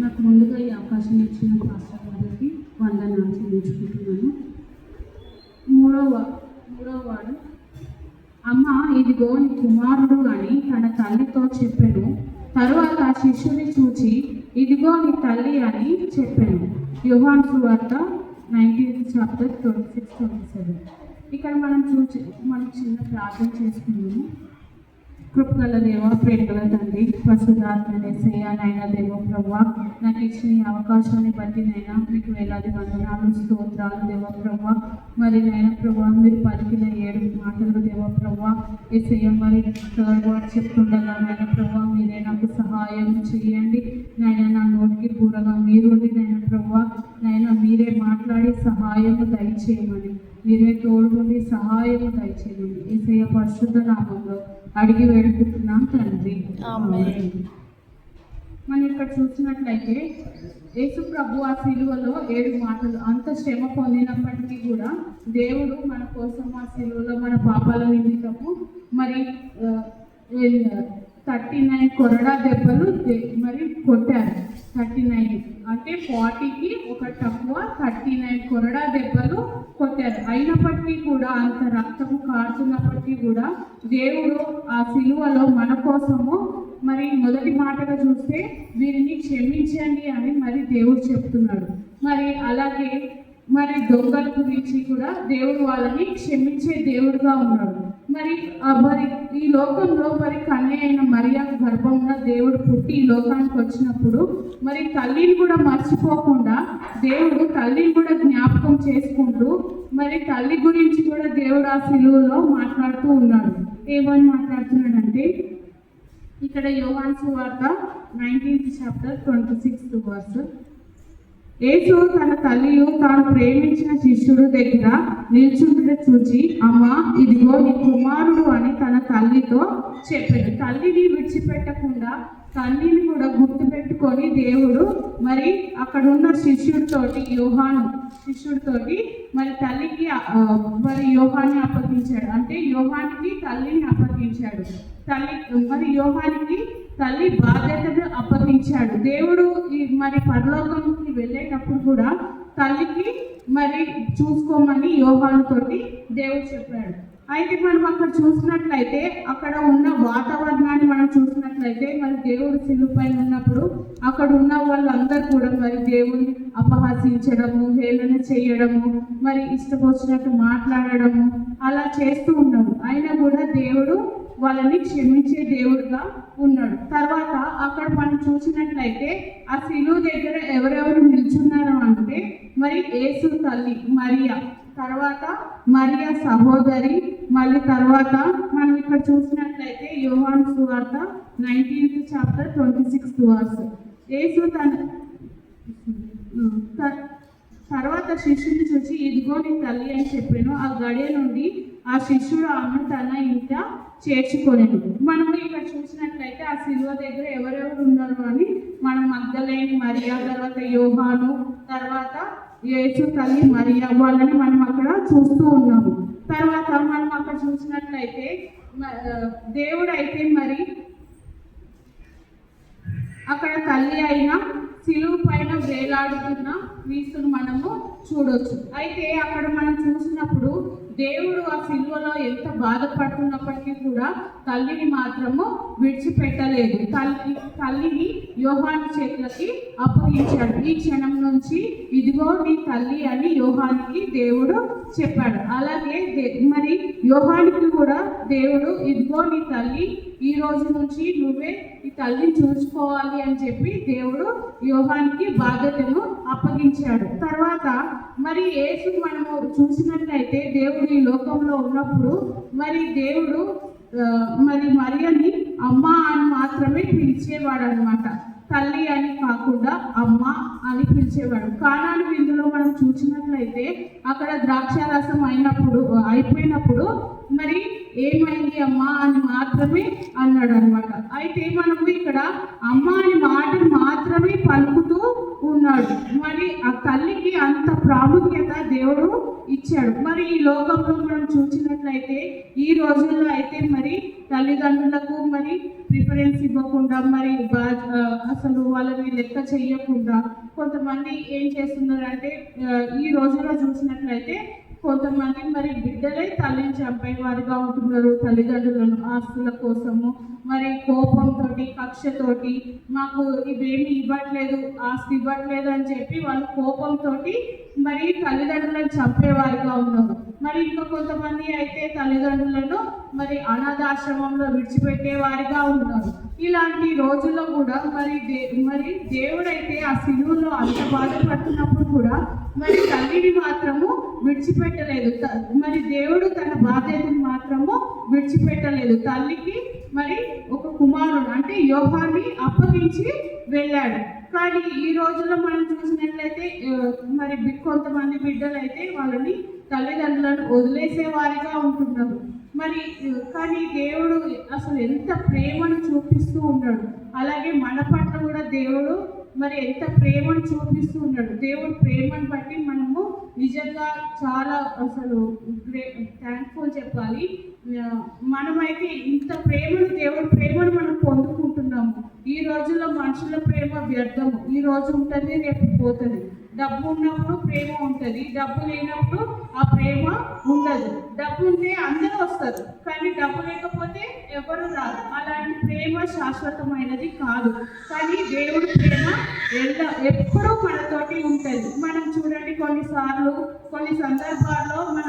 నాకు ముందుగా ఈ అవకాశం ఇచ్చిన పాస్టర్ గారికి వందనాలు చెల్లించుకుంటున్నాను. మూడవ వాడు, అమ్మ ఇదిగో నీ కుమారుడు అని తన తల్లితో చెప్పాను. తరువాత శిష్యుని చూచి ఇదిగో నీ తల్లి అని చెప్పాను. యోహాను సువార్త 19th చాప్టర్ 26-27. ఇక్కడ మనం చిన్న ప్రార్థన చేసుకున్నాము. కృపగల దేవ, ప్రేమగల తండ్రి, పరిశుద్ధాత్మ యేసయ్య, నాయన దేవ ప్రభువా, నాకు ఇచ్చిన ఈ అవకాశాన్ని బట్టి నైనా మీకు వేలాది వందనాలు, స్తోత్రాలు దేవ ప్రభువా. మరి నాయన ప్రభువా, మీరు పలికిన 7 మాటలు దేవ ప్రభువా యేసయ్య, మరి చెప్తుండగా నాయన ప్రభువా మీరే నాకు సహాయం చేయండి. నాయన నా నోటికి పూరగా మీరుండి నాయన ప్రభువా, నాయన మీరే మాట్లాడి సహాయము దయచేయమని, మీరే తోడుగుండి సహాయము దయచేయమని యేసయ్య పరిశుద్ధ నామంలో అడిగి వేడుకుంటున్నాం తండ్రి. మనం ఇక్కడ చూసినట్లయితే యేసు ప్రభు ఆ సిలువలో 7 మాటలు, అంత శ్రమ పొందినప్పటికీ కూడా దేవుడు మన కోసం ఆ సిలువలో మన పాపాల నిమిత్తము మరి 39 కొరడా దెబ్బలు మరి కొట్టారు. 39 అంటే 40కి ఒకటి తక్కువ, 39 కొరడా దెబ్బలు కొట్టారు. అయినప్పటికీ కూడా అంత రక్తము కారుతున్నప్పటికీ కూడా దేవుడు ఆ సిలువలో మన కోసము మరి మొదటి మాటగా చూస్తే వీరిని క్షమించండి అని మరి దేవుడు చెప్తున్నాడు. మరి అలాగే మరి దొంగల గురించి కూడా దేవుడు వాళ్ళని క్షమించే దేవుడుగా ఉన్నాడు. మరి ఈ లోకంలో మరి కన్య అయిన మరియా గర్భంలో దేవుడు పుట్టి ఈ లోకానికి వచ్చినప్పుడు మరి తల్లిని కూడా మర్చిపోకుండా దేవుడు తల్లిని కూడా జ్ఞాపకం చేసుకుంటూ మరి తల్లి గురించి కూడా దేవుడు ఆ సిలువలో మాట్లాడుతూ ఉన్నాడు. ఏమని మాట్లాడుతున్నాడంటే ఇక్కడ యోహాను సువార్త 19th చాప్టర్ 26th verse. యేసు తన తల్లియు తాను ప్రేమించిన శిష్యుడు దగ్గర నిల్చుంటే చూచి అమ్మ ఇదిగో నీ కుమారుడు అని తన తల్లితో చెప్పాడు. తల్లిని విడిచిపెట్టకుండా తల్లిని కూడా గుర్తుపెట్టుకొని దేవుడు మరి అక్కడ ఉన్న శిష్యుడితోటి మరి తల్లికి మరి యోహాన్ని అప్పగించాడు. అంటే యోహానికి తల్లిని అప్పగించాడు. మరి యోహానికి తల్లి బాధ్యతను అప్పగించాడు. దేవుడు మరి పరలోకంకి వెళ్ళేటప్పుడు కూడా తల్లికి మరి చూసుకోమని యోహానుతోటి దేవుడు చెప్పాడు. అయితే మనం అక్కడ చూసినట్లయితే అక్కడ ఉన్న వాతావరణాన్ని మనం చూసినట్లయితే మరి దేవుడు సిలువ పైన ఉన్నప్పుడు అక్కడ ఉన్న వాళ్ళందరూ కూడా మరి దేవుడిని అపహాసించడము, హేళన చేయడము, మరి ఇష్టపొచ్చినట్టు మాట్లాడడము అలా చేస్తూ ఉన్నాడు. అయినా కూడా దేవుడు వాళ్ళని క్షమించే దేవుడుగా ఉన్నాడు. తర్వాత అక్కడ మనం చూసినట్లయితే ఆ సిలువ దగ్గర ఎవరెవరు నిల్చున్నారు అంటే మరి యేసు తల్లి మరియా, తర్వాత మరియా సహోదరి, మళ్ళీ తర్వాత మనం ఇక్కడ చూసినట్లయితే యోహాను సువార్త 19th చాప్టర్ 26th verse. యేసు తర్వాత శిష్యుని చూసి ఇదిగో నీ తల్లి అని చెప్పాను. ఆ గడియ నుండి ఆ శిష్యుడు ఆమెను తన ఇంట చేర్చుకోలేదు. మనము ఇక్కడ చూసినట్లయితే ఆ సిలువ దగ్గర ఎవరెవరు ఉన్నారు అని మనం మగ్దలేని మరియా, తర్వాత యోహాను, తర్వాత యేసు తల్లి మరియా వాళ్ళని మనం అక్కడ చూస్తూ ఉన్నాము. తర్వాత మనం అక్కడ చూసినట్లయితే దేవుడు అయితే మరి అక్కడ తల్లి అయినా సిలువ పైన వేలాడుతున్న క్రీస్తును మనము చూడొచ్చు. అయితే అక్కడ మనం చూసినప్పుడు దేవుడు ఆ సిలువలో ఎంత బాధపడుతున్నప్పటికీ కూడా తల్లిని మాత్రము విడిచిపెట్టలేదు. తల్లిని యోహాను చేతులకి అప్పగించాడు. ఈ క్షణం నుంచి ఇదిగో నీ తల్లి అని యోహానికి దేవుడు చెప్పాడు. అలాగే మరి యోహానికి కూడా దేవుడు ఇదిగో నీ తల్లి, ఈ రోజు నుంచి నువ్వే ఈ తల్లిని చూసుకోవాలి అని చెప్పి దేవుడు యోహానికి బాధ్యతను అప్పగించాడు. తర్వాత మరి యేసు మనము చూసినట్లయితే దేవుడు ఈ లోకంలో ఉన్నప్పుడు మరి దేవుడు మరి మరియని అమ్మ అని మాత్రమే పిలిచేవాడు అనమాట. తల్లి అని కాకుండా అమ్మ అని పిలిచేవాడు. కానాను విందులో మనం చూసినట్లయితే అక్కడ ద్రాక్షారసం అయిపోయినప్పుడు మరి ఏమైంది అమ్మ అని మాత్రమే అన్నాడు అనమాట. అయితే మనము ఇక్కడ అమ్మ అని మాట మాత్రమే పలుకుతూ ఉన్నాడు. మరి ఆ తల్లికి అంత ప్రాముఖ్యత దేవుడు ఇచ్చాడు. మరి ఈ లోకంలో మనం చూసినట్లయితే ఈ రోజుల్లో అయితే మరి తల్లిదండ్రులకు మరి ప్రిఫరెన్స్ ఇవ్వకుండా మరి అసలు వాళ్ళని లెక్క చేయకుండా కొంతమంది ఏం చేస్తున్నారంటే ఈ రోజుల్లో చూసినట్లయితే కొంతమంది మరి బిడ్డలే తల్లిని చంపే వారిగా ఉంటున్నారు. తల్లిదండ్రులను ఆస్తుల కోసము మరి కోపంతో కక్షతోటి మాకు ఇవేమి ఇవ్వట్లేదు, ఆస్తి ఇవ్వట్లేదు అని చెప్పి వాళ్ళు కోపంతో మరి తల్లిదండ్రులను చంపేవారిగా ఉన్నారు. మరి ఇంకా కొంతమంది అయితే తల్లిదండ్రులను మరి అనాథాశ్రమంలో విడిచిపెట్టే వారిగా ఉన్నారు. ఇలాంటి రోజుల్లో కూడా మరి దేవుడైతే ఆ సిలువలో అంత బాధపడుతున్నప్పుడు కూడా మరి తల్లిని మాత్రము విడిచిపెట్టలేదు. మరి దేవుడు తన బాధ్యతను మాత్రము విడిచిపెట్టలేదు. తల్లికి మరి ఒక కుమారుడు అంటే యోహాన్ని అప్పగించి వెళ్ళాడు. కానీ ఈ రోజుల్లో మనం చూసినట్లయితే మరి కొంతమంది బిడ్డలు అయితే వాళ్ళని తల్లిదండ్రులను వదిలేసే వారిగా ఉంటున్నారు. మరి కానీ దేవుడు అసలు ఎంత ప్రేమను చూపిస్తూ ఉన్నాడు. అలాగే మన పట్ల కూడా దేవుడు మరి ఎంత ప్రేమను చూపిస్తూ ఉన్నాడు. దేవుడు ప్రేమను బట్టి మనము నిజంగా చాలా అసలు థ్యాంక్ఫుల్ చెప్పాలి. మనమైతే ఇంత దేవుడి ప్రేమను మనం పొందుకుంటున్నాము. ఈ రోజుల్లో మనుషుల ప్రేమ వ్యర్థము. ఈ రోజు ఉంటుంది, రేపు పోతుంది. డబ్బు ఉన్నప్పుడు ప్రేమ ఉంటుంది, డబ్బు లేనప్పుడు ఆ ప్రేమ ఉండదు. డబ్బు ఉంటే అందరూ వస్తారు, కానీ డబ్బు లేకపోతే ఎవరు రాదు. అలాంటి ప్రేమ శాశ్వతమైనది కాదు. కానీ దేవుడి ప్రేమ ఎప్పుడూ మనతోటి ఉంటుంది. మనం చూడండి, కొన్ని సందర్భాల్లో మన